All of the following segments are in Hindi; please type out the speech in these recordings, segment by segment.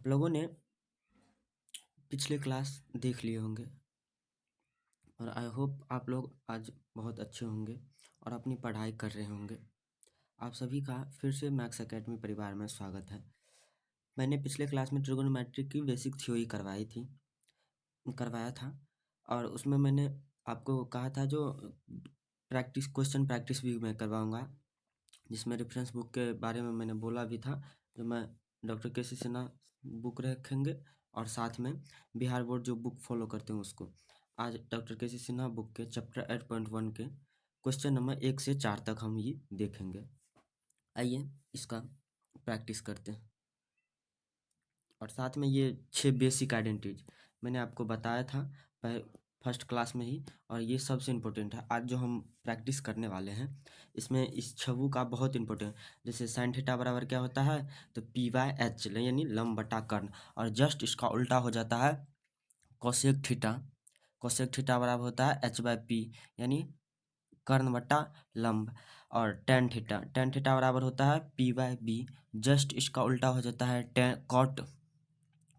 आप लोगों ने पिछले क्लास देख लिए होंगे और आई होप आप लोग आज बहुत अच्छे होंगे और अपनी पढ़ाई कर रहे होंगे। आप सभी का फिर से मैथ्स एकेडमी परिवार में स्वागत है। मैंने पिछले क्लास में ट्रिगोनोमेट्री की बेसिक थ्योरी करवाया था और उसमें मैंने आपको कहा था जो क्वेश्चन प्रैक्टिस भी मैं करवाऊँगा, जिसमें रेफरेंस बुक के बारे में मैंने बोला भी था, जो मैं डॉक्टर के.सी. सिन्हा बुक रखेंगे और साथ में बिहार बोर्ड जो बुक फॉलो करते हैं उसको। आज डॉक्टर के.सी. सिन्हा बुक के चैप्टर 8.1 के क्वेश्चन नंबर 1 से 4 तक हम ये देखेंगे। आइए इसका प्रैक्टिस करते हैं और साथ में ये 6 बेसिक आइडेंटिटीज मैंने आपको बताया था फर्स्ट क्लास में ही, और ये सबसे इम्पोर्टेंट है। आज जो हम प्रैक्टिस करने वाले हैं इसमें इस छवु का बहुत इंपॉर्टेंट, जैसे साइन थीटा बराबर क्या होता है, तो P/H यानी लंब बटा कर्ण, और जस्ट इसका उल्टा हो जाता है कोसेक थीटा। कोसेक थीटा बराबर होता है H/P यानी कर्ण बटा लंब, और टेन थीटा बराबर होता है P/B, जस्ट इसका उल्टा हो जाता है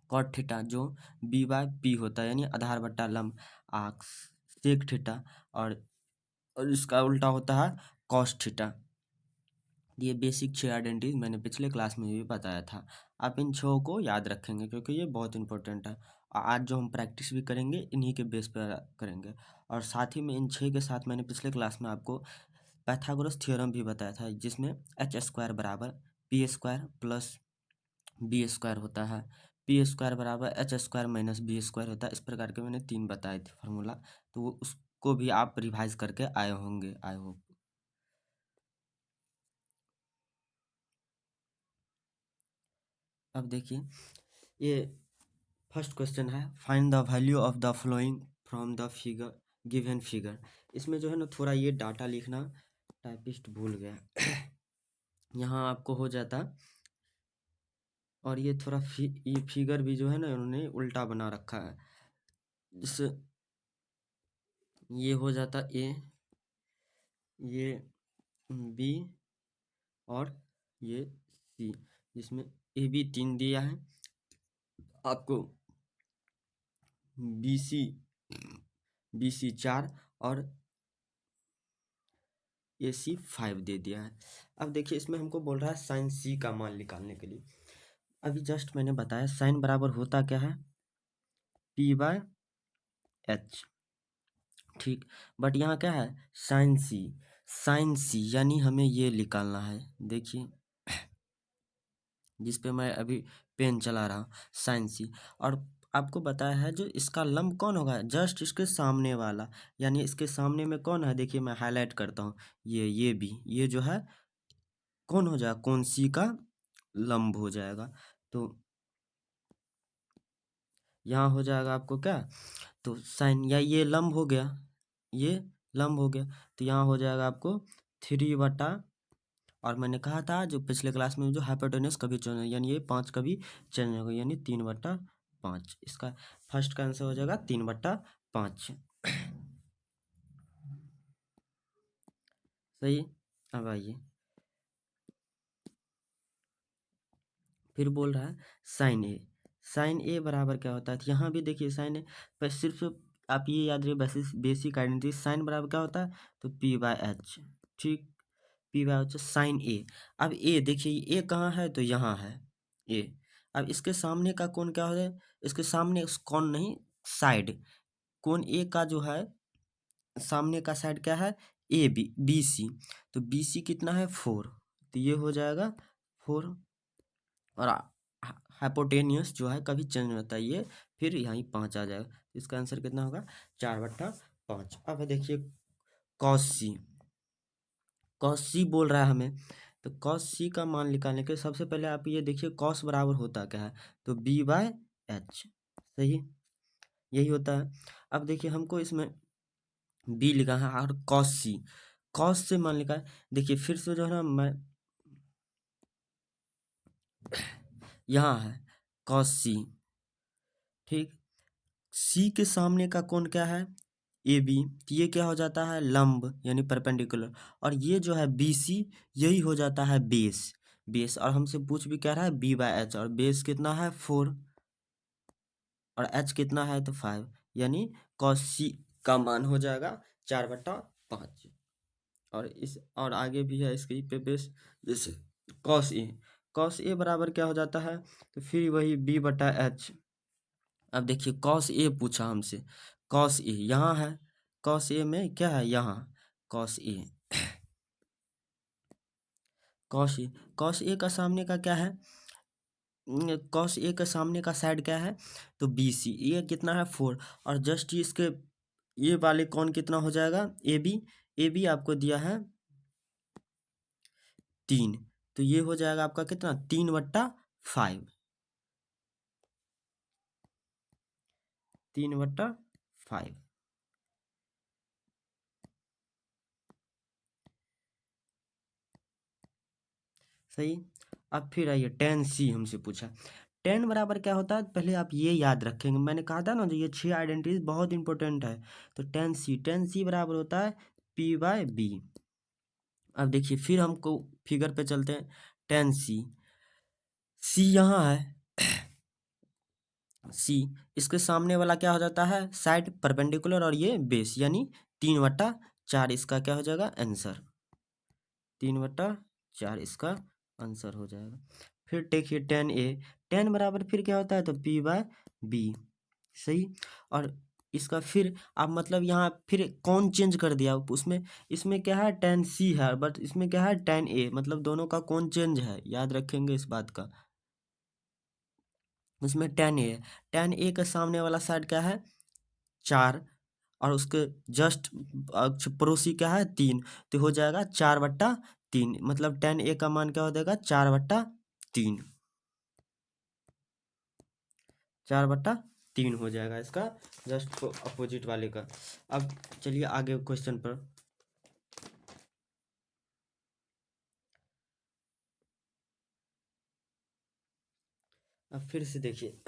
कॉट थीटा जो B/P होता है यानी आधार बटा लंब, सेक थीटा, और इसका उल्टा होता है कॉस थीटा। ये बेसिक 6 आइडेंटिटीज मैंने पिछले क्लास में भी बताया था। आप इन 6 को याद रखेंगे क्योंकि ये बहुत इंपॉर्टेंट है। आज जो हम प्रैक्टिस भी करेंगे इन्हीं के बेस पर करेंगे, और साथ ही में इन 6 के साथ मैंने पिछले क्लास में आपको पाइथागोरस थ्योरम भी बताया था, जिसमें h² बराबर p² प्लस b² होता है, p² बराबर h² माइनस b² होता है। इस प्रकार के मैंने 3 बताए थे फार्मूला, तो उसको भी आप रिवाइज करके आए होंगे आई होप। अब देखिए ये फर्स्ट क्वेश्चन है, find the value of the flowing from the figure given figure. इसमें जो है ना थोड़ा ये डाटा लिखना टाइपिस्ट भूल गया यहाँ आपको हो जाता, और ये थोड़ा ये फिगर भी जो है ना उन्होंने उल्टा बना रखा है, जिससे ये हो जाता ए, ये बी और ये सी, जिसमें ए बी 3 दिया है आपको, बी सी 4 और ए सी 5 दे दिया है। अब देखिए इसमें हमको बोल रहा है साइन सी का मान निकालने के लिए। अभी जस्ट मैंने बताया साइन बराबर होता क्या है, P/H, ठीक। बट यहाँ क्या है साइन सी यानी हमें ये निकालना है। देखिए जिस पे मैं अभी पेन चला रहा हूँ, साइन सी, और आपको बताया है जो इसका लंब कौन होगा, जस्ट इसके सामने वाला, यानी इसके सामने में कौन है, देखिए मैं हाईलाइट करता हूँ, ये भी, ये जो है कौन हो जाएगा, कौन सी का लंब हो जाएगा। तो यहाँ हो जाएगा आपको क्या, तो साइन, या ये लंब हो गया, ये लंब हो गया, तो यहाँ हो जाएगा आपको 3/, और मैंने कहा था जो पिछले क्लास में जो हाइपोटेन्यूस कभी चेंज यानी ये 5 कभी चेंज होगा, यानी 3/5। इसका फर्स्ट का आंसर हो जाएगा 3/5। सही। अब आइए फिर बोल रहा है साइन ए बराबर क्या होता है, तो यहाँ भी देखिए साइन ए, पर सिर्फ आप ये याद रखिए बेसिक आइडेंटिटी, साइन बराबर क्या होता है, तो P/H, ठीक, P/H साइन ए। अब ए देखिए ए कहाँ है, तो यहाँ है ए। अब इसके सामने का कोण क्या हो जाए, इसके सामने कोण नहीं, साइड, कोण ए का जो है सामने का साइड क्या है, BC, तो BC कितना है 4, तो ये हो जाएगा 4, और हाइपोटेनियस जो है कभी चेंज नहीं होता है, ये फिर यहीं 5 आ जाएगा, इसका आंसर कितना होगा 4/5। अब देखिए कॉस सी बोल रहा है हमें, तो कॉस सी का मान निकालने के सबसे पहले आप ये देखिए कॉस बराबर होता क्या है, तो B/H, सही, यही होता है। अब देखिए हमको इसमें बी लिखा है और कॉस से मान लिखा है, देखिए फिर से जो है ना मैं यहाँ है कॉस सी, ठीक, सी के सामने का कोण क्या है, AB, तो ये क्या हो जाता है लंब यानी परपेंडिकुलर, और ये जो है BC यही हो जाता है बेस, बेस, और हमसे पूछ भी क्या रहा है b/h, और बेस कितना है 4 और h कितना है तो 5, यानी cos c का मान हो जाएगा 4/5। और इस और आगे भी है इसके पे बेस, जैसे cos a बराबर क्या हो जाता है, तो फिर वही b/h। अब देखिए cos a पूछा हमसे, cos a यहाँ है, cos a में क्या है यहाँ, cos a cos a cos a का सामने का क्या है, cos a का सामने का साइड क्या है, तो BC, ये कितना है 4, और जस्ट इसके ये वाले कौन कितना हो जाएगा AB, AB आपको दिया है 3, तो ये हो जाएगा आपका कितना 3/5, 3/5। सही। अब फिर आइए tan c हमसे पूछा, tan बराबर क्या होता है, पहले आप ये याद रखेंगे, मैंने कहा था ना जो ये 6 आइडेंटिटीज बहुत इंपॉर्टेंट है। तो tan c बराबर होता है p/b। अब देखिए फिर हमको फिगर पे चलते हैं, tan c यहाँ है, c इसके सामने वाला क्या हो जाता है साइड परपेंडिकुलर, और ये बेस, यानी 3/4 इसका क्या हो जाएगा आंसर, 3/4 इसका आंसर हो जाएगा। फिर देखिए tan बराबर फिर क्या होता है, तो p/b। सही। और इसका फिर आप मतलब यहाँ फिर कौन चेंज कर दिया उसमें, इसमें क्या है tan c है, बट इसमें क्या है tan a, मतलब दोनों का कौन चेंज है, याद रखेंगे इस बात का। उसमें tan a है, tan a का सामने वाला साइड क्या है 4, और उसके जस्ट पड़ोसी क्या है 3, तो हो जाएगा 4/3, मतलब tan a का मान क्या हो जाएगा 4/3, 4/3 हो जाएगा इसका जस्ट अपोजिट वाले का। अब चलिए आगे क्वेश्चन पर। अब फिर से देखिए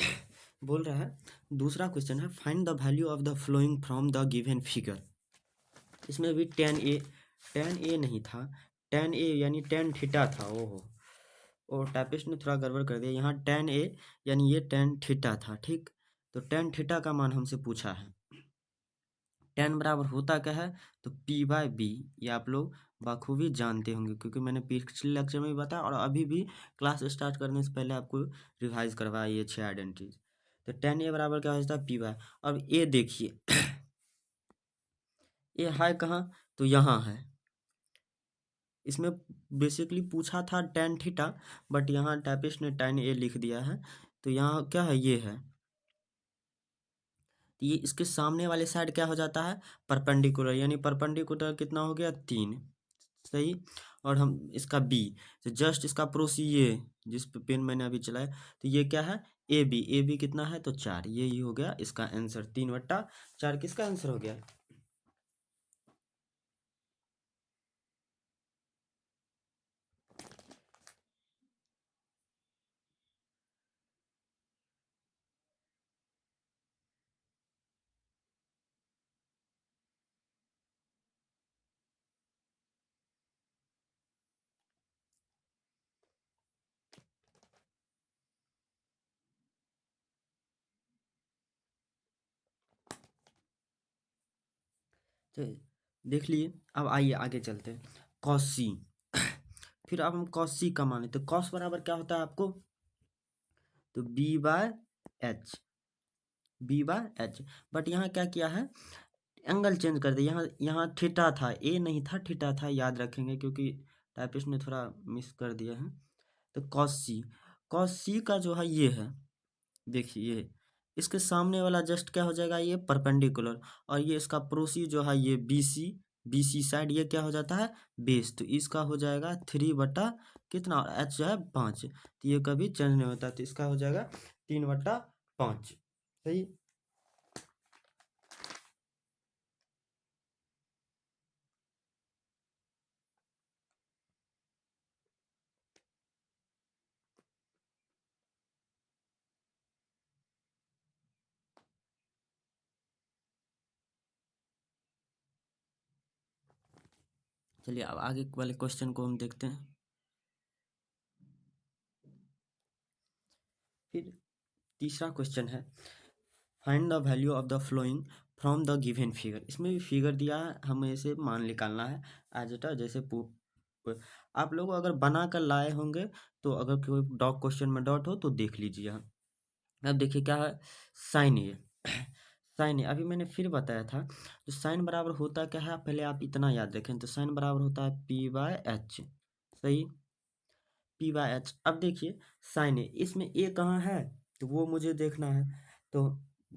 बोल रहा है, दूसरा क्वेश्चन है find the value of the flowing from the given figure. इसमें भी tan a नहीं था, tan a यानी tan थीटा था। ओहो, और टाइपिस्ट ने थोड़ा गड़बड़ कर दिया, यहाँ tan a यानी ये tan थीटा था, ठीक। तो tan थीटा का मान हमसे पूछा है, tan बराबर होता क्या है, तो p/b, ये आप लोग बखूबी जानते होंगे क्योंकि मैंने पिछले लेक्चर में भी बताया, और अभी भी क्लास स्टार्ट करने से पहले आपको रिवाइज करवाया ये 6 आइडेंटिटीज। तो tan a बराबर क्या होता है p/। अब a देखिए ये है कहाँ, तो यहाँ है। इसमें बेसिकली पूछा था tan थीटा, बट यहाँ टाइपिस्ट ने tan a लिख दिया है, तो यहाँ क्या है ये है, तो ये इसके सामने वाले साइड क्या हो जाता है परपेंडिकुलर, यानी परपेंडिकुलर कितना हो गया 3। सही। और हम इसका बी, तो जस्ट इसका पड़ोसी ये जिस पे पेन मैंने अभी चलाया, तो ये क्या है ए बी कितना है तो 4, ये ही हो गया इसका आंसर, 3/4 किसका आंसर हो गया। तो देख लिए। अब आइए आगे चलते हैं, कॉस सी फिर अब हम कॉस सी का माने, तो कॉस बराबर क्या होता है आपको, तो b/h, बट यहाँ क्या किया है एंगल चेंज कर दिया, यहाँ यहाँ थीटा था, ए नहीं था थीटा था, याद रखेंगे क्योंकि टाइपिस्ट ने थोड़ा मिस कर दिया है। तो कॉस सी का जो है ये है, देखिए ये इसके सामने वाला जस्ट क्या हो जाएगा ये परपेंडिकुलर, और ये इसका पड़ोसी जो है ये BC साइड, ये क्या हो जाता है बेस, तो इसका हो जाएगा 3 बटा कितना, और h जो है 5, तो ये कभी चेंज नहीं होता, तो इसका हो जाएगा 3/5। सही। चलिए अब आगे वाले क्वेश्चन को हम देखते हैं। फिर तीसरा क्वेश्चन है, find the value of the flowing from the given figure. इसमें भी फिगर दिया है, हमें इसे मान निकालना है एज इट जैसे आप लोग अगर बना कर लाए होंगे तो अगर कोई डॉट क्वेश्चन में डॉट हो तो देख लीजिए। यहाँ अब देखिए क्या है, साइन ए। साइन ए अभी मैंने फिर बताया था, तो साइन बराबर होता क्या है, पहले आप इतना याद रखें, तो साइन बराबर होता है पी बाय एच। सही, पी बाय एच। अब देखिए साइन ए, इसमें ए कहाँ है तो वो मुझे देखना है। तो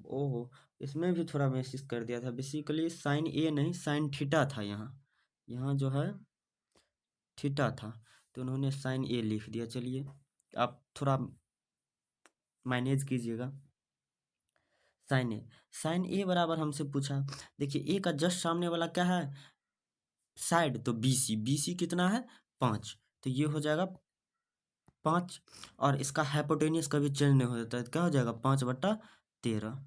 ओहो, इसमें भी थोड़ा मैसेज कर दिया था, बेसिकली साइन ए नहीं साइन थीटा था यहाँ। यहाँ जो है थीटा था, तो उन्होंने साइन ए लिख दिया। चलिए आप थोड़ा मैनेज कीजिएगा। साइन ए, साइन ए बराबर हमसे पूछा, देखिए ए का जस्ट सामने वाला क्या है, साइड, तो बी सी। बी सी कितना है, 5, तो ये हो जाएगा 5। और इसका हाइपोटेनियस कभी चेंज नहीं हो जाता है, क्या हो जाएगा 5/13।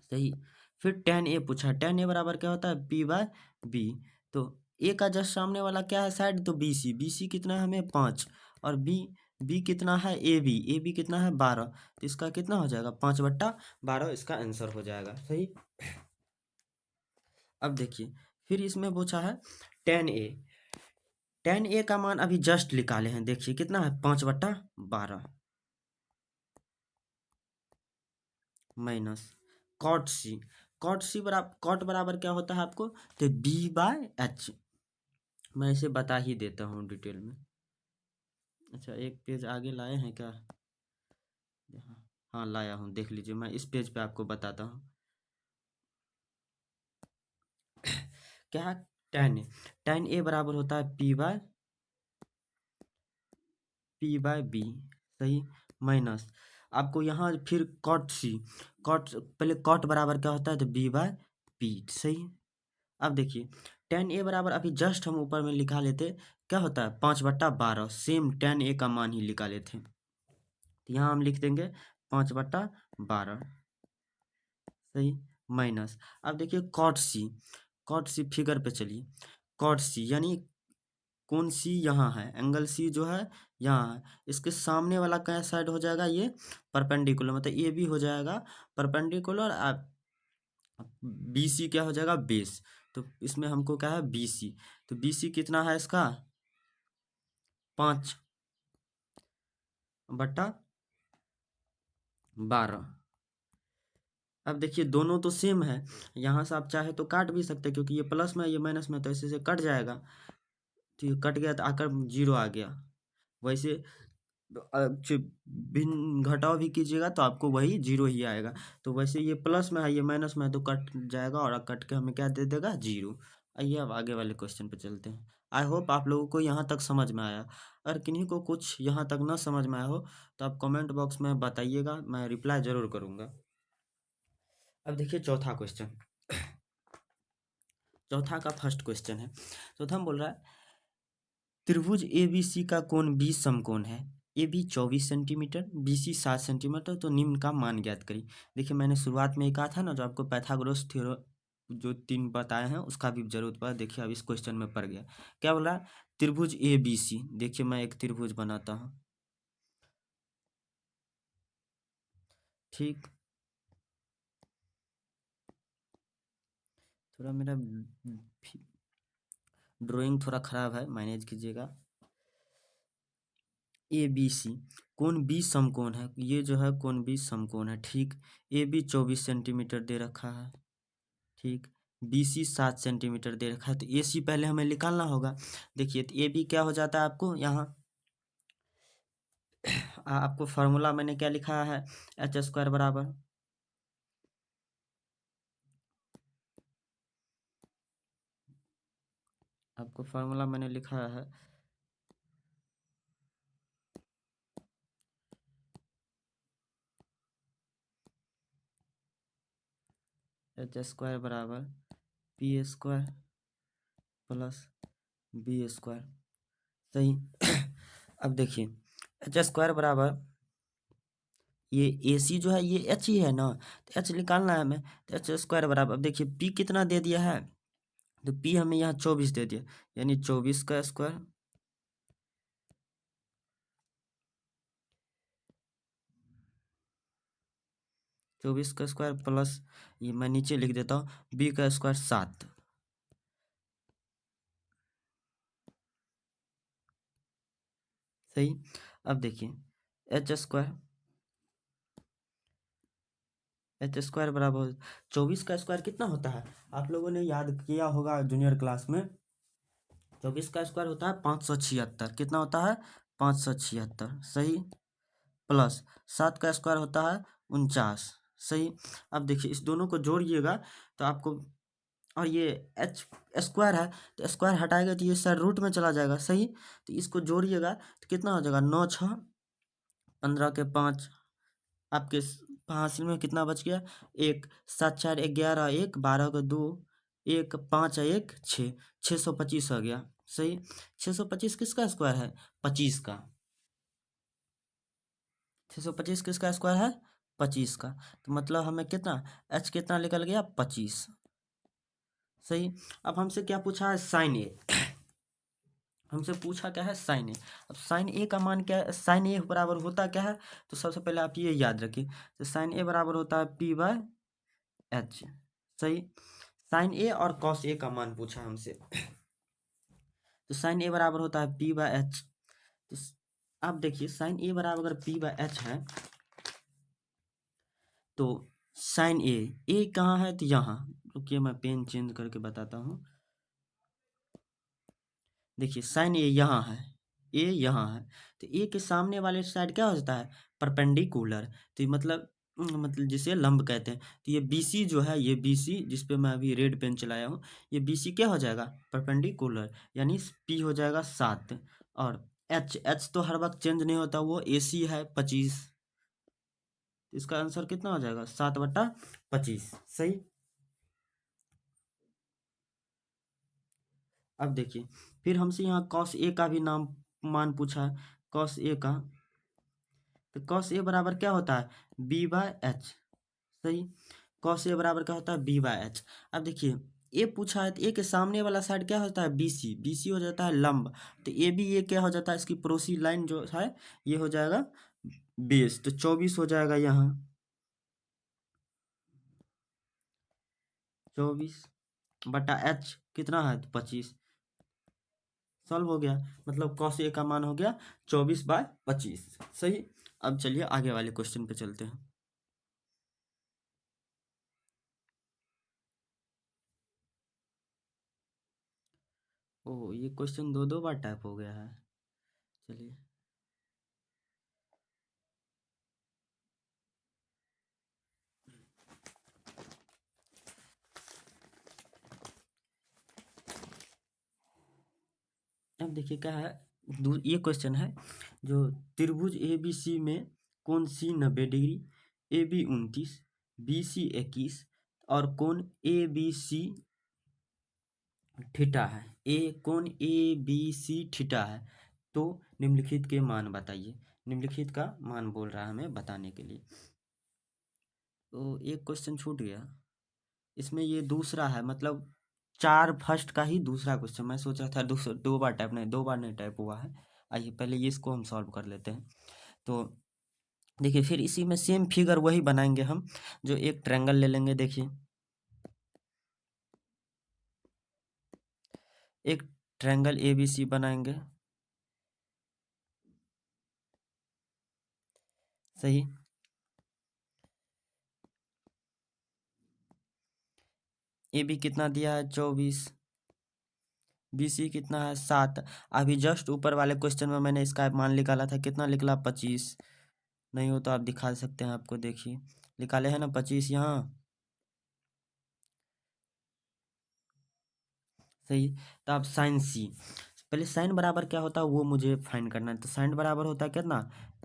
सही। फिर टेन ए पूछा, टेन ए बराबर क्या होता है पी बाय बी। तो ए का जस्ट सामने वाला क्या है साइड, तो बी सी। बी सी कितना है हमें 5, और बी बी कितना है ए बी। ए बी कितना है 12, तो इसका कितना हो जाएगा 5/12, इसका आंसर हो जाएगा। सही। अब देखिए फिर इसमें पूछा है टेन ए। टेन ए का मान अभी जस्ट निकाले हैं, देखिए कितना है 5/12 minus cot C. Cot C बराबर, कॉट बराबर क्या होता है आपको, तो बी बाय एच। मैं इसे बता ही देता हूँ डिटेल में। अच्छा एक पेज आगे लाए हैं क्या, हाँ हाँ लाया हूँ, देख लीजिए, मैं इस पेज पे आपको बताता हूँ। क्या है, टेन ए। टेन ए बराबर होता है पी बाय बी। सही, माइनस आपको यहाँ फिर कॉट सी। कॉट पहले कॉट बराबर क्या होता है, तो बी बाय पी। सही। अब देखिए टेन ए बराबर अभी जस्ट हम ऊपर में लिखा लेते, क्या होता है 5/12, सेम टेन ए का मान ही निकाले थे, तो यहाँ हम लिख देंगे 5/12। सही, माइनस अब देखिए cot C. Cot C figure पे चलिए, कॉट सी यानी कौन सी, यहाँ है एंगल सी जो है यहाँ है, इसके सामने वाला क्या साइड हो जाएगा, ये परपेंडिकुलर, मतलब ये भी हो जाएगा परपेंडिकुलर। बी सी क्या हो जाएगा बेस, तो इसमें हमको क्या है बी सी, तो बी सी कितना है इसका 5/12। अब देखिए दोनों तो सेम है, यहाँ से आप चाहे तो काट भी सकते हैं, क्योंकि ये प्लस में ये माइनस में, तो ऐसे से कट जाएगा, तो ये कट गया तो आकर जीरो आ गया। वैसे भिन्न घटाव भी कीजिएगा तो आपको वही जीरो ही आएगा। तो वैसे ये प्लस में है ये माइनस में है, तो कट जाएगा और कट के हमें क्या दे देगा, जीरो। आइए अब आगे वाले क्वेश्चन पे चलते हैं। आई होप आप लोगों को यहाँ तक समझ में आया। अगर किन्हीं को कुछ यहाँ तक ना समझ में आया हो तो आप कमेंट बॉक्स में बताइएगा, मैं रिप्लाई ज़रूर करूँगा। अब देखिए चौथा क्वेश्चन, चौथा का फर्स्ट क्वेश्चन है। चौथा में बोल रहा है त्रिभुज ए बी सी का कोण 20 समकोण है, A B 24 centimetre, B C 7 centimetre, तो निम्न का मान ज्ञात करी। देखिए मैंने शुरुआत में ही कहा था ना, जो आपको पैथागोरस थ्योरम जो 3 बताए हैं उसका भी जरूरत पड़ा। देखिए अब इस क्वेश्चन में पड़ गया, क्या बोल रहा है त्रिभुज ए बी सी। देखिए मैं एक त्रिभुज बनाता हूँ, ठीक, थोड़ा मेरा ड्राइंग थोड़ा खराब है, मैनेज कीजिएगा। ए बी सी, कोण बी समकोण है, ये जो है कोण बी समकोण है, ठीक। ए बी 24 सेंटीमीटर दे रखा है, ठीक। बी सी 7 सेंटीमीटर दे रखा है, तो ए सी पहले हमें निकालना होगा। देखिए तो ए बी क्या हो जाता है आपको यहाँ आपको फार्मूला मैंने क्या लिखा है, एच स्क्वायर बराबर, आपको फार्मूला मैंने लिखा है एच स्क्वायर बराबर P square plus B square. सही। अब देखिए एच स्क्वायर बराबर ये ए सी जो है ये एच ही है ना, तो एच निकालना है हमें, तो एच स्क्वायर बराबर, अब देखिए पी कितना दे दिया है, तो पी हमें यहाँ 24 दे दिया, यानी 24 का स्क्वायर 24 का स्क्वायर प्लस, ये मैं नीचे लिख देता हूँ, b का स्क्वायर 7। सही। अब देखिए एच स्क्वायर बराबर 24 का स्क्वायर कितना होता है, आप लोगों ने याद किया होगा जूनियर क्लास में। 24 का स्क्वायर होता है 576। कितना होता है? 576। सही। प्लस 7 का स्क्वायर होता है 49। सही। अब देखिए इस दोनों को जोड़िएगा तो आपको, और ये एच स्क्वायर है तो स्क्वायर हटाएगा तो ये सर रूट में चला जाएगा। सही। तो इसको जोड़िएगा तो कितना हो जाएगा? 9 6 15 के 5, आपके हासिल में कितना बच गया? 1 7 4 11, 1 12 का 2, 1 5 1 6, 625 हो गया। सही। 625 किसका स्क्वायर है? 25 का। 625 किसका स्क्वायर है? 25 का। तो मतलब हमें कितना, एच कितना निकल गया? 25। सही। अब हमसे क्या पूछा है? साइन ए। हमसे पूछा क्या है? साइन ए। अब साइन ए का मान क्या है? साइन ए बराबर होता क्या है? तो सबसे पहले आप ये याद रखिए, तो साइन ए बराबर होता है पी बाय एच। सही। साइन ए और कॉस ए का मान पूछा हमसे, तो साइन ए बराबर होता है पी बाय एच। तो अब देखिए साइन ए बराबर अगर पी बाय एच है तो साइन ए कहाँ है? तो यहाँ, रुकिए मैं पेन चेंज करके बताता हूँ। देखिए साइन ए यहाँ है, ए यहाँ है, तो ए के सामने वाले साइड क्या हो जाता है? परपेंडिकुलर। तो ये मतलब जिसे लंब कहते हैं। तो ये बी सी जो है, ये बी सी जिस पे मैं अभी रेड पेन चलाया हूँ, ये बी सी क्या हो जाएगा? परपेंडिकुलर, यानी पी हो जाएगा 7। और एच तो हर वक्त चेंज नहीं होता, वो ए सी है 25। इसका आंसर कितना हो जाएगा? 7/25। सही। अब देखिए फिर हमसे यहाँ कॉस ए का भी मान पूछा है। कॉस ए का, तो कॉस ए बराबर क्या होता है? B by H. सही। कॉस ए बराबर क्या होता है? B by H. अब देखिए ए पूछा है तो ए के सामने वाला साइड क्या होता है? B C. बी सी हो जाता है लंब, तो ए भी ये क्या हो जाता है? इसकी पड़ोसी लाइन जो है ये हो जाएगा बेस, तो 24 हो जाएगा यहाँ। 24/एच कितना है? तो 25। सॉल्व हो गया, मतलब कॉस ए का मान हो गया 24/25। सही। अब चलिए आगे वाले क्वेश्चन पे चलते हैं। ओह, ये क्वेश्चन दो दो बार टाइप हो गया है। चलिए, अब देखिए क्या है, ये क्वेश्चन है जो त्रिभुज ए बी सी में कोण C 90 degree, A B 29, B C 21 और कोण ए बी सी थीटा है। कोण ए बी सी थीटा है, तो निम्नलिखित के मान बताइए। निम्नलिखित का मान बोल रहा है हमें बताने के लिए। तो एक क्वेश्चन छूट गया, इसमें ये दूसरा है, मतलब 4 फर्स्ट का ही दूसरा क्वेश्चन। मैं सोच रहा था दो बार टाइप नहीं, 2 बार नहीं टाइप हुआ है। आइए पहले ये इसको हम सॉल्व कर लेते हैं। तो देखिए फिर इसी में सेम फिगर वही बनाएंगे हम, जो एक ट्रायंगल ले लेंगे। देखिए एक ट्रायंगल ए बी सी बनाएंगे। सही। ए बी कितना दिया है? 24। बी सी कितना है? 7। अभी जस्ट ऊपर वाले क्वेश्चन में मैंने इसका मान निकाला था, कितना निकला? 25। नहीं हो तो आप दिखा सकते हैं, आपको देखिए निकाले हैं ना 25 यहाँ। सही। तो आप साइन सी, पहले साइन बराबर क्या होता है वो मुझे फाइंड करना है। तो साइन बराबर होता है कितना?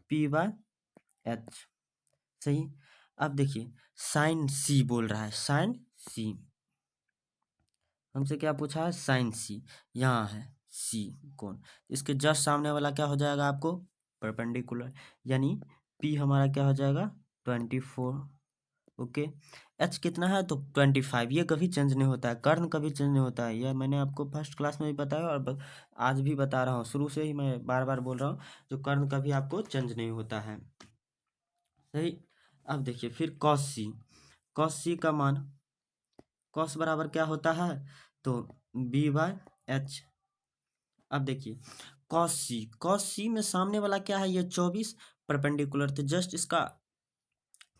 P by H. सही। अब देखिए साइन सी बोल रहा है, साइन सी हमसे क्या पूछा है? साइन सी। यहाँ है सी कोण, इसके जस्ट सामने वाला क्या हो जाएगा आपको? परपेंडिकुलर, यानी पी हमारा क्या हो जाएगा? 24। ओके। एच कितना है? तो 25। ये कभी चेंज नहीं होता है, कर्ण कभी चेंज नहीं होता है, यह मैंने आपको फर्स्ट क्लास में भी बताया और आज भी बता रहा हूँ। शुरू से ही मैं बार बार बोल रहा हूँ, जो कर्ण कभी आपको चेंज नहीं होता है। सही। अब देखिए फिर कॉस सी का मान, कॉस बराबर क्या होता है, तो बी बाय एच। अब देखिए कॉस सी में सामने वाला क्या है, ये 24 परपेंडिकुलर, तो जस्ट इसका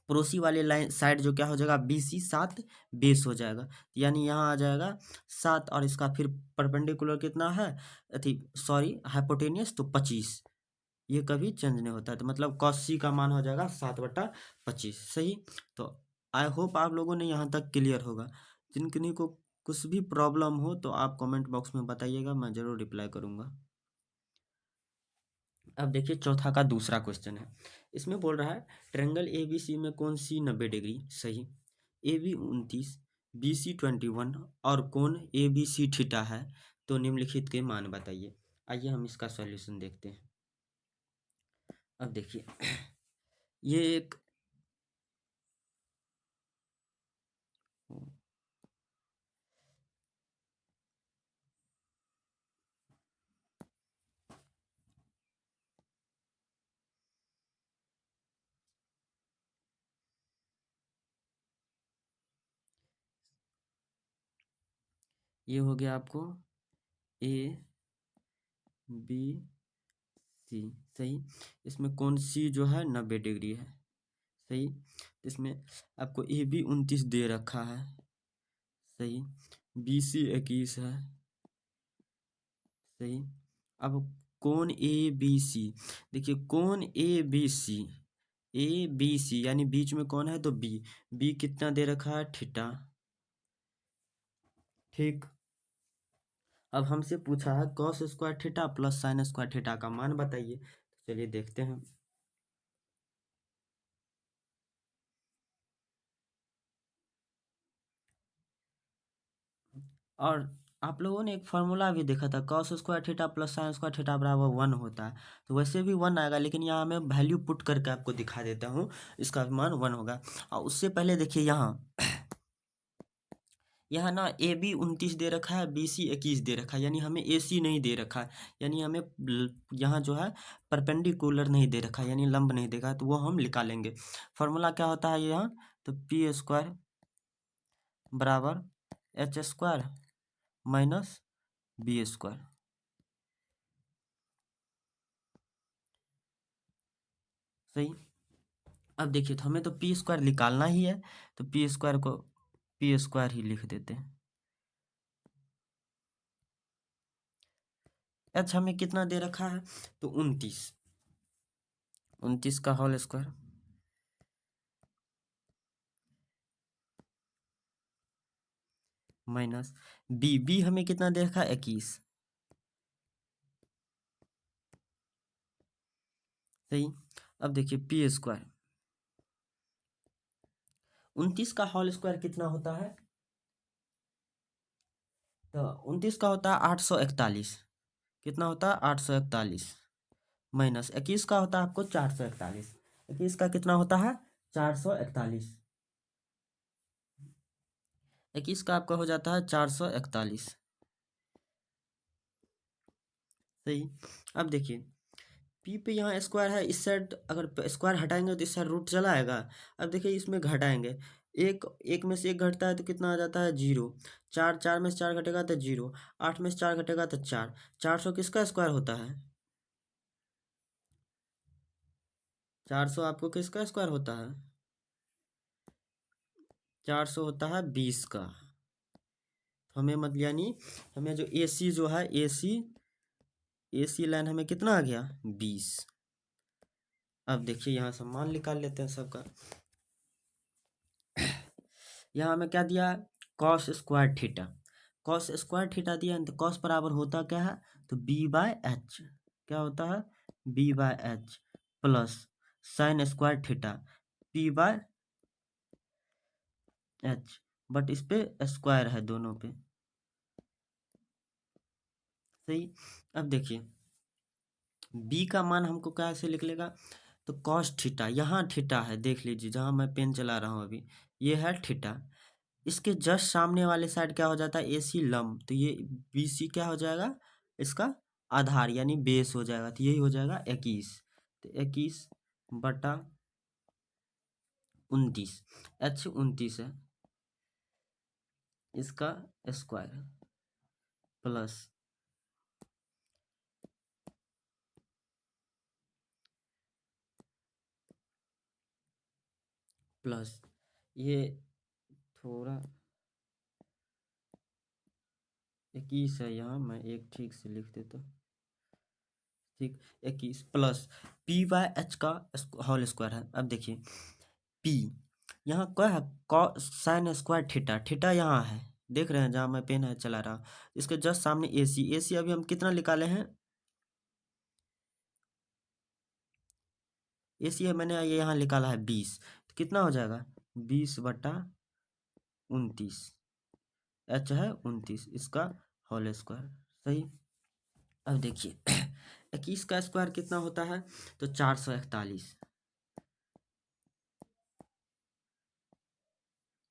पड़ोसी वाले लाइन साइड जो क्या हो जाएगा, बी सी 7 बेस हो जाएगा, यानी यहाँ आ जाएगा 7, और इसका फिर परपेंडिकुलर कितना है, अथी सॉरी हाइपोटेनियस, तो 25। ये कभी चेंज नहीं होता है, तो मतलब कॉस सी का मान हो जाएगा 7/25। सही। तो आई होप आप लोगों ने यहाँ तक क्लियर होगा। जिन किन्हीं को कुछ भी प्रॉब्लम हो तो आप कमेंट बॉक्स में बताइएगा, मैं ज़रूर रिप्लाई करूँगा। अब देखिए चौथा का दूसरा क्वेश्चन है। इसमें बोल रहा है ट्रायंगल ए बी सी में कौन सी 90 डिग्री, सही, ए बी 29, बी सी 21 और कोण ए बी सी थीटा है, तो निम्नलिखित के मान बताइए। आइए हम इसका सॉल्यूशन देखते हैं। अब देखिए ये एक ये हो गया आपको ए बी सी, सही। इसमें कौन सी जो है 90 डिग्री है, सही। इसमें आपको ए बी 29 दे रखा है, सही, बी सी 21 है, सही। अब कौन ए बी सी, देखिए कौन ए बी सी यानी बीच में कौन है, तो बी, बी कितना दे रखा है, थीटा, ठीक। अब हमसे पूछा है cos square theta plus sine square theta का मान बताइए, तो चलिए देखते हैं। और आप लोगों ने एक फार्मूला भी देखा था, cos square theta plus sine square theta बराबर 1 होता है, तो वैसे भी 1 आएगा, लेकिन यहाँ मैं वैल्यू पुट करके आपको दिखा देता हूँ, इसका मान 1 होगा। और उससे पहले देखिए यहाँ ना ए बी 29 दे रखा है, बी सी 21 दे रखा है, यानी हमें ए सी नहीं दे रखा है, यानी हमें यहाँ जो है परपेंडिकुलर नहीं दे रखा है, यानी लंब नहीं देखा है, तो वो हम निकालेंगे। फार्मूला क्या होता है यहाँ, तो पी स्क्वायर बराबर H square minus B square, सही। अब देखिए तो हमें तो पी स्क्वायर निकालना ही है, तो पी स्क्वायर को पी स्क्वायर ही लिख देते हैं। एच हमें कितना दे रखा है, तो 29, 29 का whole square minus B, B हमें कितना दे रखा है, 21, सही। अब देखिए पी स्क्वायर, 29 का होल स्क्वायर कितना होता है, तो 29 का होता है 841, कितना होता है 841, माइनस 21 का होता है आपको 441, 21 का कितना होता है 441, 21 का आपका हो जाता है 441, सही। अब देखिए पी पे यहाँ स्क्वायर है, इस साइड अगर स्क्वायर हटाएंगे तो इस साइड रूट चला आएगा। अब देखिए इसमें घटाएंगे, एक एक में से एक घटता है तो कितना आ जाता है 0, चार, चार में से 4 घटेगा तो 0, 8 में से 4 घटेगा तो 4, 400 किसका स्क्वायर होता है, 400 आपको किसका स्क्वायर होता है, 400 होता है 20 का। तो हमें मतलब यानी हमें जो ए सी जो है ए सी लाइन हमें कितना आ गया 20। अब देखिए यहाँ से मान निकाल लेते हैं सबका। यहाँ हमें क्या दिया है, cos square theta, cos square theta दिया है, तो कॉस बराबर होता क्या है, तो बी बाय एच, क्या होता है B by H plus sine square theta P by H, but इस पे स्क्वायर है दोनों पे, सही। अब देखिए बी का मान हमको कैसे लिख लेगा, तो कॉस थीटा, यहाँ थीटा है देख लीजिए जहाँ मैं पेन चला रहा हूँ अभी, ये है थीटा, इसके जस्ट सामने वाले साइड क्या हो जाता है ए सी लंब, तो ये बी सी क्या हो जाएगा, इसका आधार यानी बेस हो जाएगा, तो यही हो जाएगा 21, तो 21 बटा 29, H 29 है, इसका स्क्वायर प्लस ये थोड़ा 21 है, यहाँ मैं एक ठीक से लिख देता हूँ। ठीक, 21 प्लस पी बाय एच का होल स्क्वायर है। अब देखिए पी यहाँ क्या है, साइन स्क्वायर थीटा, थीटा यहाँ है, देख रहे हैं जहाँ मैं पेन है चला रहा, इसके जस्ट सामने ए सी, ए सी अभी हम कितना निकाले हैं, ए सी है मैंने ये यहाँ निकाला है 20, तो कितना हो जाएगा 20/29, एच है 29, इसका होल स्क्वायर। सही। अब देखिए 21 का स्क्वायर कितना होता है, तो 441,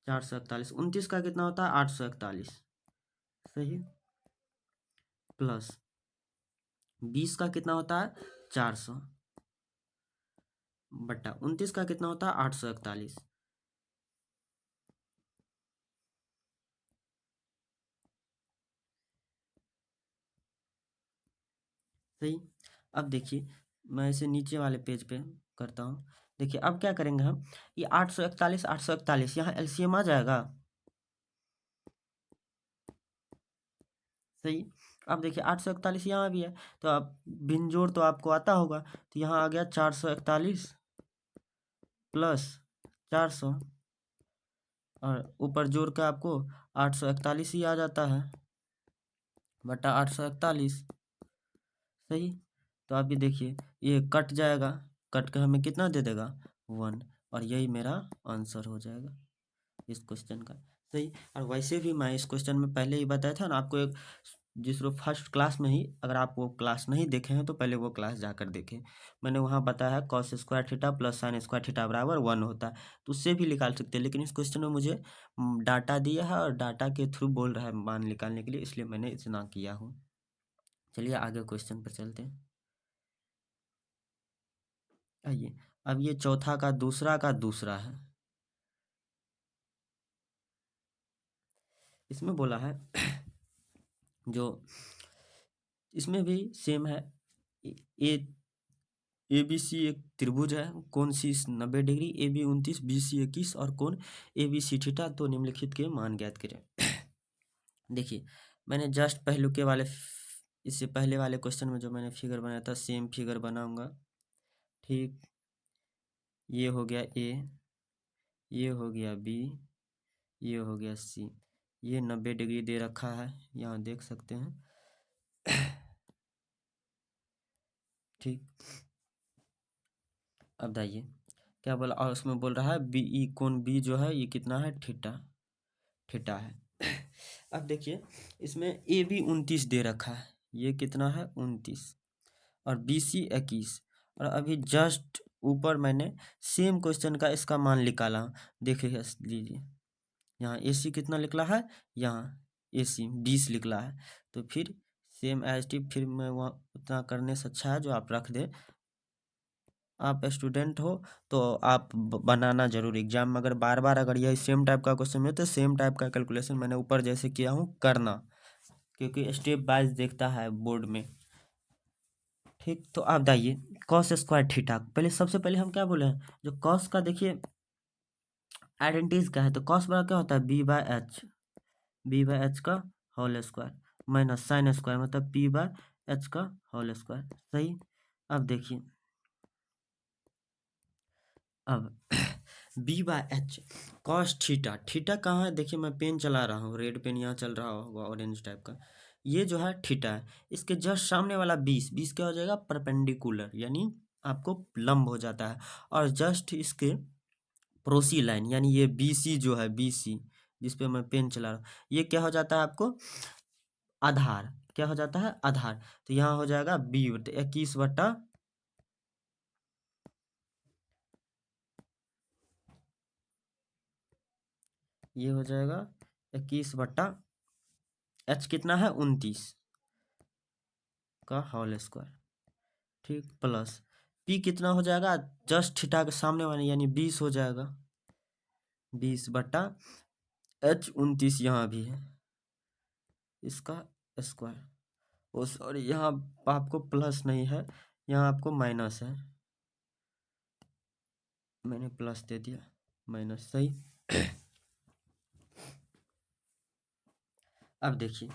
441, 29 का कितना होता है 841, सही, प्लस 20 का कितना होता है 400 बटा 29 का कितना होता है 841, सही। अब देखिए मैं इसे नीचे वाले पेज पे करता हूँ। देखिए अब क्या करेंगे हम, ये 841, 841 यहाँ एलसीएम आ जाएगा, सही। अब देखिए 841 यहाँ भी है, तो अब भिन्न जोड़ तो आपको आता होगा, तो यहाँ आ गया 441 प्लस 400, और ऊपर जोड़ के आपको 841 ही आ जाता है बटा 841, सही। तो आप ये देखिए ये कट जाएगा, कट के हमें कितना दे देगा 1, और यही मेरा आंसर हो जाएगा इस क्वेश्चन का, सही। और वैसे भी मैं इस क्वेश्चन में पहले ही बताया था ना आपको, एक जिस रोज फर्स्ट क्लास में ही, अगर आप वो क्लास नहीं देखे हैं तो पहले वो क्लास जाकर देखें, मैंने वहाँ बताया cos square theta plus sine square theta बराबर 1 होता है, तो उससे भी निकाल सकते हैं, लेकिन इस क्वेश्चन में मुझे डाटा दिया है और डाटा के थ्रू बोल रहा है मान निकालने के लिए, इसलिए मैंने इतना किया हूँ। चलिए आगे क्वेश्चन पर चलते हैं। आइए, अब ये चौथा का दूसरा है, इसमें बोला है जो इसमें भी सेम है, ए ए बी सी एक त्रिभुज है, कोण C 90 degree, A B 29, B C 21 और कोण ए बी सी थीटा, तो निम्नलिखित के मान ज्ञात करें। देखिए मैंने जस्ट पहलू के वाले इससे पहले वाले क्वेश्चन में जो मैंने फिगर बनाया था सेम फिगर बनाऊंगा, ठीक। ये हो गया ए, ये हो गया बी, ये हो गया सी, ये 90 डिग्री दे रखा है, यहाँ देख सकते हैं, ठीक। अब बताइए क्या बोला, और उसमें बोल रहा है बी ई कोण बी जो है ये कितना है थीटा, थीटा है। अब देखिए इसमें ए बी 29 दे रखा है, ये कितना है 29, और बी सी 21, और अभी जस्ट ऊपर मैंने सेम क्वेश्चन का इसका मान निकाला, देखिए लीजिए यहाँ ए सी कितना निकला है, यहाँ ए सी 20 निकला है, तो फिर सेम एज टी, फिर मैं वहाँ उतना करने से अच्छा है जो आप रख दे, आप स्टूडेंट हो तो आप बनाना जरूर, एग्जाम में अगर बार बार अगर यही सेम टाइप का क्वेश्चन में, तो सेम टाइप का कैलकुलेशन मैंने ऊपर जैसे किया हूँ करना, क्योंकि स्टेप वाइज देखता है बोर्ड में, ठीक। तो आप बताइए कॉस स्क्वायर थीटा, पहले सबसे पहले हम क्या बोले हैं, जो कॉस का देखिए आइडेंटिटीज क्या है, तो कॉस बराबर क्या होता है B by H, B by H का whole square minus sine square मतलब पी बाय एच का होल स्क्वायर, सही। अब देखिए अब B by H cos theta, theta कहाँ है, देखिए मैं पेन चला रहा हूँ, रेड पेन यहाँ चल रहा होगा ऑरेंज टाइप का, ये जो है थीटा है, इसके जस्ट सामने वाला 20, 20 क्या हो जाएगा परपेंडिकुलर, यानी आपको लंब हो जाता है, और जस्ट इसके पड़ोसी लाइन यानी ये बी सी जो है, बी सी जिस पे मैं पेन चला रहा हूँ, ये क्या हो जाता है आपको आधार, क्या हो जाता है आधार, तो यहाँ हो जाएगा 21/, ये हो जाएगा 21/, एच कितना है 29 का होल स्क्वायर, ठीक, प्लस पी कितना हो जाएगा जस्ट थीटा के सामने वाले यानी 20 हो जाएगा, 20/H 29 यहाँ भी है इसका स्क्वायर। ओ सॉरी, यहाँ आपको प्लस नहीं है, यहाँ आपको माइनस है, मैंने प्लस दे दिया, माइनस सही। अब देखिए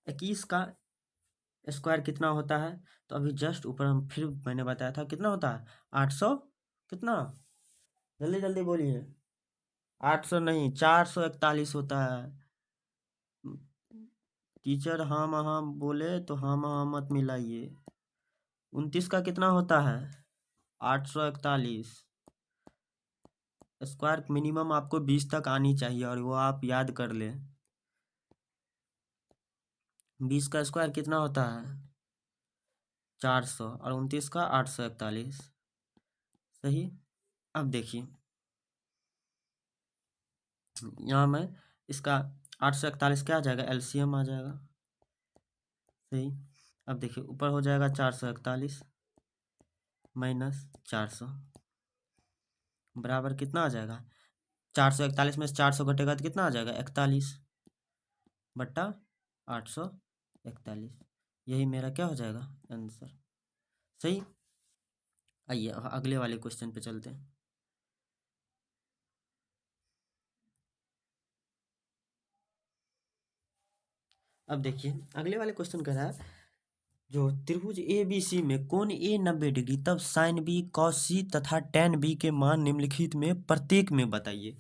21 का स्क्वायर कितना होता है, तो अभी जस्ट ऊपर हम फिर मैंने बताया था कितना होता है 800, कितना, जल्दी जल्दी बोलिए, 800 नहीं 441 होता है। टीचर हाँ हाँ बोले तो हाँ हाँ मत मिलाइए। 29 का कितना होता है 841। स्क्वायर मिनिमम आपको 20 तक आनी चाहिए और वो आप याद कर लें। 20 का स्क्वायर कितना होता है 400 और 29 का 841 सही। अब देखिए यहाँ में इसका 841 क्या आ जाएगा, एलसीएम आ जाएगा सही। अब देखिए ऊपर हो जाएगा 441 माइनस 400 बराबर कितना आ जाएगा, 441 में से 400 घटेगा तो कितना आ जाएगा 41/841। यही मेरा क्या हो जाएगा आंसर सही। आइए अगले वाले क्वेश्चन पे चलते हैं। अब देखिए अगले वाले क्वेश्चन कह रहा है जो त्रिभुज ए बी सी में कोण ए 90 डिग्री तब साइन बी कॉस सी तथा टेन बी के मान निम्नलिखित में प्रत्येक में बताइए।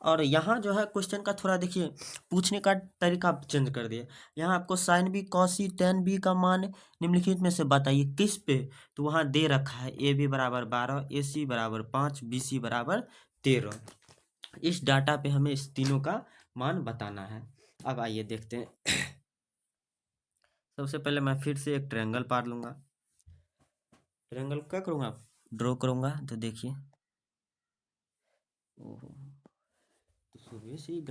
और यहाँ जो है क्वेश्चन का थोड़ा देखिए पूछने का तरीका चेंज कर दिया। यहाँ आपको साइन बी कॉस सी टेन बी का मान निम्नलिखित में से बताइए किस पे, तो वहाँ दे रखा है ए बी बराबर 12, ए सी बराबर 5, बी सी बराबर 13। इस डाटा पे हमें इस तीनों का मान बताना है। अब आइए देखते हैं। सबसे पहले मैं फिर से एक ट्रायंगल पार लूंगा। ट्रायंगल क्या करूँगा, ड्रॉ करूँगा। तो देखिए ओहो, तो सुबह से ही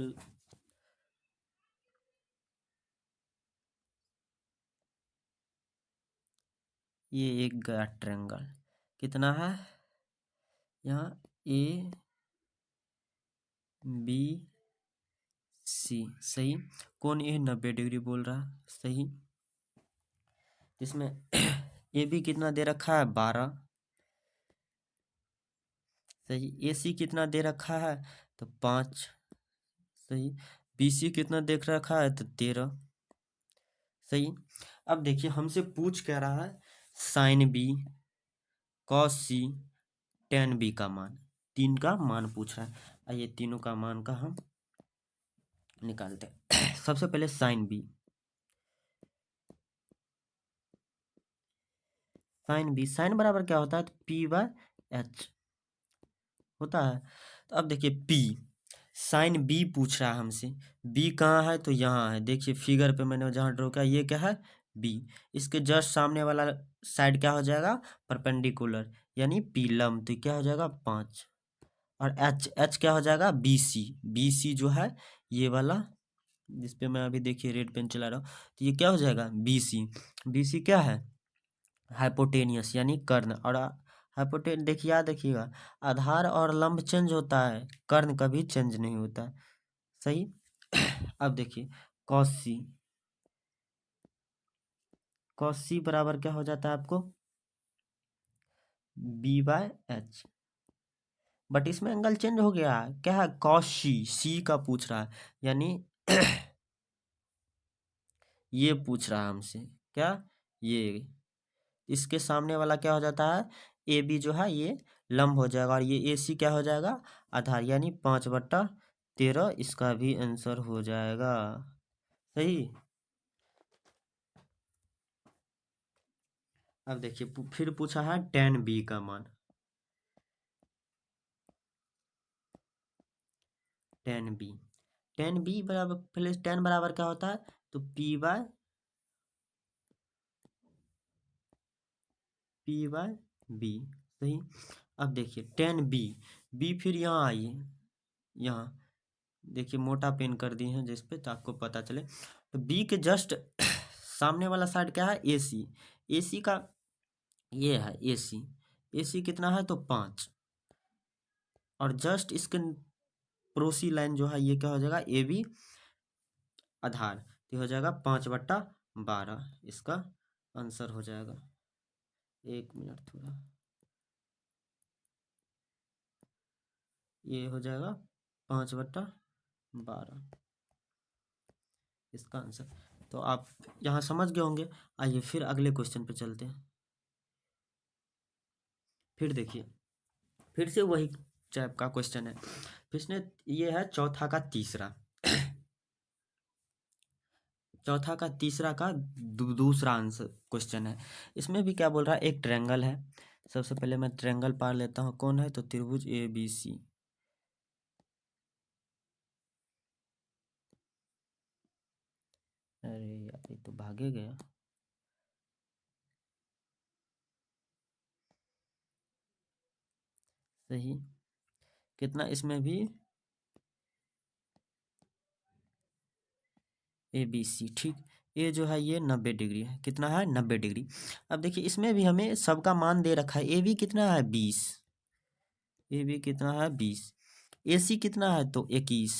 ये एक गया ट्रायंगल, कितना है यहाँ ए बी सी सही। कौन ए 90 डिग्री बोल रहा सही। इसमें ए बी कितना दे रखा है 12 सही। ए सी कितना दे रखा है तो 5 सही। बी सी कितना देख रखा है तो 13 सही। अब देखिए हमसे पूछ क्या रहा है साइन बी कॉस सी टेन बी का मान, तीन का मान पूछ रहा है। आइए तीनों का मान का हम निकालते हैं। सबसे पहले sine B, sine B sine बराबर क्या होता है तो P/H होता है। तो अब देखिए P साइन बी पूछ रहा है हमसे, बी कहाँ है तो यहाँ है। देखिए फिगर पे मैंने जहाँ ड्रॉ किया ये क्या है बी, इसके जस्ट सामने वाला साइड क्या हो जाएगा परपेंडिकुलर यानी पी लंब, तो क्या हो जाएगा 5। और एच क्या हो जाएगा बी सी जो है ये वाला जिस पे मैं अभी देखिए रेड पेन चला रहा हूँ, तो ये क्या हो जाएगा बी सी क्या है हाइपोटेनियस यानी कर्ण। और हाइपोटेन देखिए याद रखिएगा आधार और लंब चेंज होता है, कर्ण कभी चेंज नहीं होता है सही। अब देखिए कॉस सी बराबर क्या हो जाता है आपको B/H, बट इसमें एंगल चेंज हो गया क्या है कॉस सी का पूछ रहा है यानी ये पूछ रहा है हमसे क्या ये, इसके सामने वाला क्या हो जाता है ए बी जो है ये लंब हो जाएगा और ये ए सी क्या हो जाएगा आधार यानी 5/13 इसका भी आंसर हो जाएगा सही। अब देखिए फिर पूछा है टेन बी का मान, टेन बी बराबर पहले टेन बराबर क्या होता है तो P/B सही। अब देखिए टेन बी फिर यहाँ आइए, यहाँ देखिए मोटा पेन कर दिए हैं जिस पे तो आपको पता चले। तो बी के जस्ट सामने वाला साइड क्या है ए सी का ये है ए सी कितना है तो 5 और जस्ट इसके प्रोसी लाइन जो है ये क्या हो जाएगा, ए बी आधार, तो हो जाएगा 5/12, इसका आंसर हो जाएगा। 1 मिनट थोड़ा, ये हो जाएगा 5/12 इसका आंसर। तो आप यहाँ समझ गए होंगे। आइए फिर अगले क्वेश्चन पे चलते हैं। फिर देखिए, फिर से वही टाइप का क्वेश्चन है। फिर से ये है चौथा का तीसरा, चौथा का तीसरा का दूसरा आंसर क्वेश्चन है। इसमें भी क्या बोल रहा है, एक ट्रायंगल है। सबसे पहले मैं ट्रायंगल पार लेता हूँ, कौन है, तो त्रिभुज ए बी सी। अरे यार ये तो भागे गया। सही, कितना इसमें भी ए बी सी, ठीक। ये जो है ये 90 डिग्री है, कितना है, 90 डिग्री। अब देखिए इसमें भी हमें सबका मान दे रखा है। ए बी कितना है, 20। ए बी कितना है, 20। ए सी कितना है, तो 21।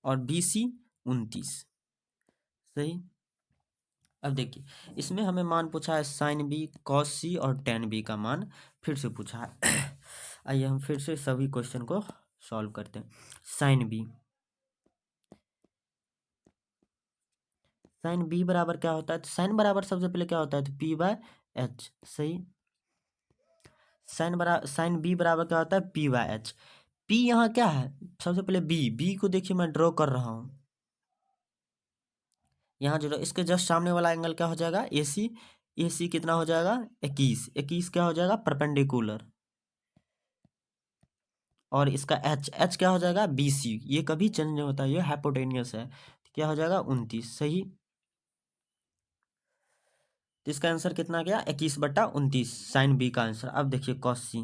और बी सी 29। सही। अब देखिए इसमें हमें मान पूछा है साइन बी, कॉस सी और टेन बी का मान फिर से पूछा है। आइए हम फिर से सभी क्वेश्चन को सॉल्व करते हैं। साइन बी, साइन बी बराबर क्या होता है, तो साइन बराबर सबसे पहले क्या होता है, तो पी बाय एच। सही। साइन बी बराबर क्या होता है, पी बाय एच। पी यहाँ क्या है, सबसे पहले बी, बी को देखिए मैं ड्रॉ कर रहा हूँ यहाँ जो, इसके जस्ट सामने वाला एंगल क्या हो जाएगा, ए सी। ए सी कितना हो जाएगा, 21। 21 क्या हो जाएगा, परपेंडिकुलर। और इसका एच, एच क्या हो जाएगा, बी सी। ये कभी चेंज नहीं होता, ये हाइपोटेनियस है, तो क्या हो जाएगा, 29। सही। तो इसका आंसर कितना गया, 21/29, साइन बी का आंसर। अब देखिए कॉस सी,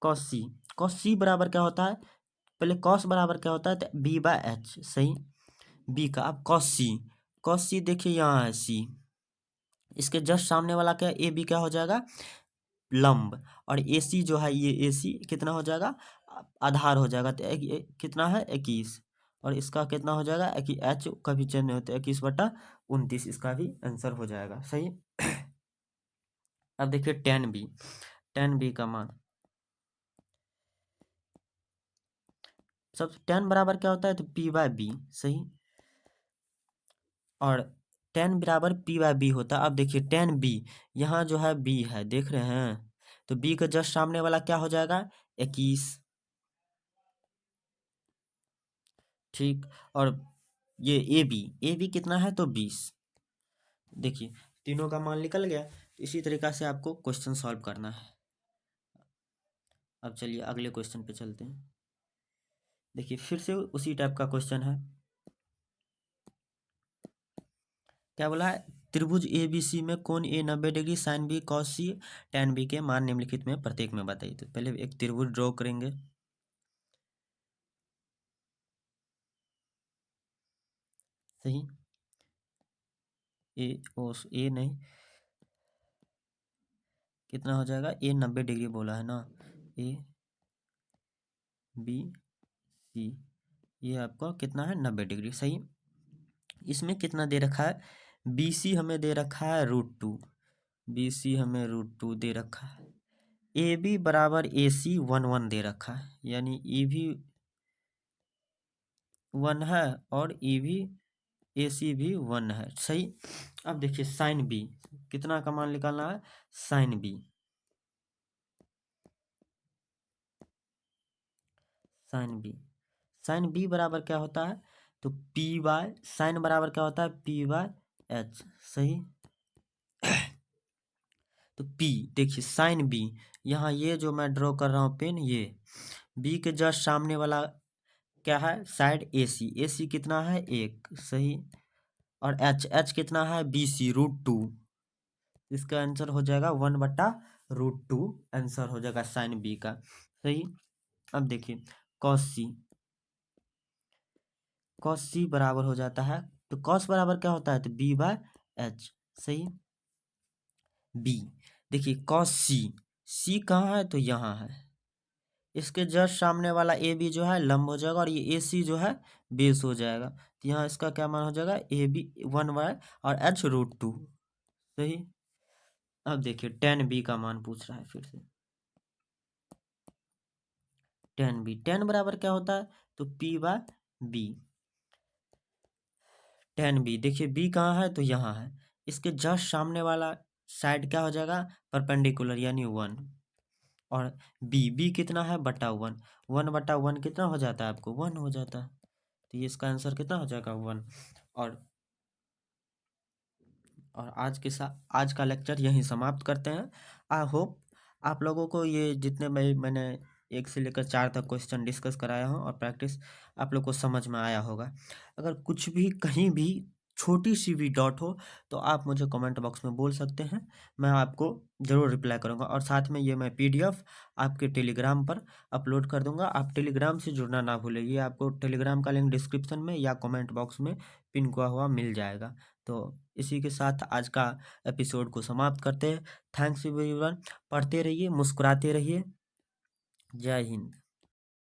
कॉस सी, कॉस सी बराबर क्या होता है, पहले कॉस बराबर क्या होता है, तो बी बाय एच। सही। बी का, अब कॉस सी, कॉस सी देखिए यहाँ है सी, इसके जस्ट सामने वाला क्या, ए बी क्या हो जाएगा, लंब। और ए सी जो है ये ए सी कितना हो जाएगा, आधार हो जाएगा, तो कितना है, 21। और इसका कितना हो जाएगा, एच कभी चेंज नहीं होता, 21/29 इसका भी आंसर हो जाएगा। सही। अब देखिए टेन बी, टेन बी का मान, सब टेन बराबर क्या होता है, तो पी बाय बी। सही। और टेन बराबर पी बाय बी होता है। अब देखिए टेन बी, यहाँ जो है बी है, देख रहे हैं, तो बी का जस्ट सामने वाला क्या हो जाएगा, 21। ठीक। और ये ए बी कितना है, तो 20। देखिए तीनों का मान निकल गया। तो इसी तरीका से आपको क्वेश्चन सॉल्व करना है। अब चलिए अगले क्वेश्चन पे चलते हैं। देखिए फिर से उसी टाइप का क्वेश्चन है। क्या बोला है, त्रिभुज ए बी सी में कोण ए 90 डिग्री, साइन बी कॉस सी टेन बी के मान निम्नलिखित में प्रत्येक में बताइए। तो पहले एक त्रिभुज ड्रॉ करेंगे। सही। ए ओ ए नहीं, कितना हो जाएगा, ए 90 डिग्री बोला है ना, ए बी सी, ये आपको कितना है, 90 डिग्री। सही। इसमें कितना दे रखा है, बी सी हमें दे रखा है √2, बी सी हमें √2 दे रखा है। ए बी बराबर ए सी 1 दे रखा है, यानी ई भी 1 है और ई भी ए सी भी 1 है। सही। अब देखिए साइन बी, कितना का मान निकालना है, sine B, sine B, sine B बराबर क्या होता है, तो पी बाय, साइन बराबर क्या होता है, पी बाय एच। सही। तो पी, देखिए साइन बी, यहाँ ये जो मैं ड्रॉ कर रहा हूँ पेन, ये बी के जस्ट सामने वाला क्या है, साइड ए सी, ए सी कितना है, 1। सही। और एच, एच कितना है, बी सी √2, इसका आंसर हो जाएगा 1/√2, आंसर हो जाएगा साइन बी का। सही। अब देखिए कॉस सी, कॉस सी बराबर हो जाता है, तो कॉस बराबर क्या होता है, तो बी बाय एच। सही। बी, देखिए कॉस सी, सी कहाँ है तो यहाँ है, इसके जस्ट सामने वाला ए बी जो है लंब हो जाएगा और ये ए सी जो है बेस हो जाएगा। तो यहाँ इसका क्या मान हो जाएगा, ए बी 1/, और h√2। सही। अब देखिए टेन बी का मान पूछ रहा है फिर से। टेन बी, टेन बराबर क्या होता है तो p/b। टेन बी, देखिए बी कहाँ है तो यहाँ है, इसके जस्ट सामने वाला साइड क्या हो जाएगा, परपेंडिकुलर यानी 1। और बी कितना है बटा 1, 1/1 कितना हो जाता है आपको, 1 हो जाता है। तो ये इसका आंसर कितना हो जाएगा, 1। और आज का लेक्चर यहीं समाप्त करते हैं। आई होप आप लोगों को ये जितने मैंने 1 से लेकर 4 तक क्वेश्चन डिस्कस कराया हूँ और प्रैक्टिस आप लोग को समझ में आया होगा। अगर कुछ भी कहीं भी छोटी सी भी डाउट हो तो आप मुझे कमेंट बॉक्स में बोल सकते हैं, मैं आपको ज़रूर रिप्लाई करूँगा। और साथ में ये मैं पीडीएफ आपके टेलीग्राम पर अपलोड कर दूँगा। आप टेलीग्राम से जुड़ना ना भूलें, ये आपको टेलीग्राम का लिंक डिस्क्रिप्शन में या कमेंट बॉक्स में पिन किया हुआ मिल जाएगा। तो इसी के साथ आज का एपिसोड को समाप्त करते हैं। थैंक्स एवरीवन, पढ़ते रहिए, मुस्कुराते रहिए। जय हिंद।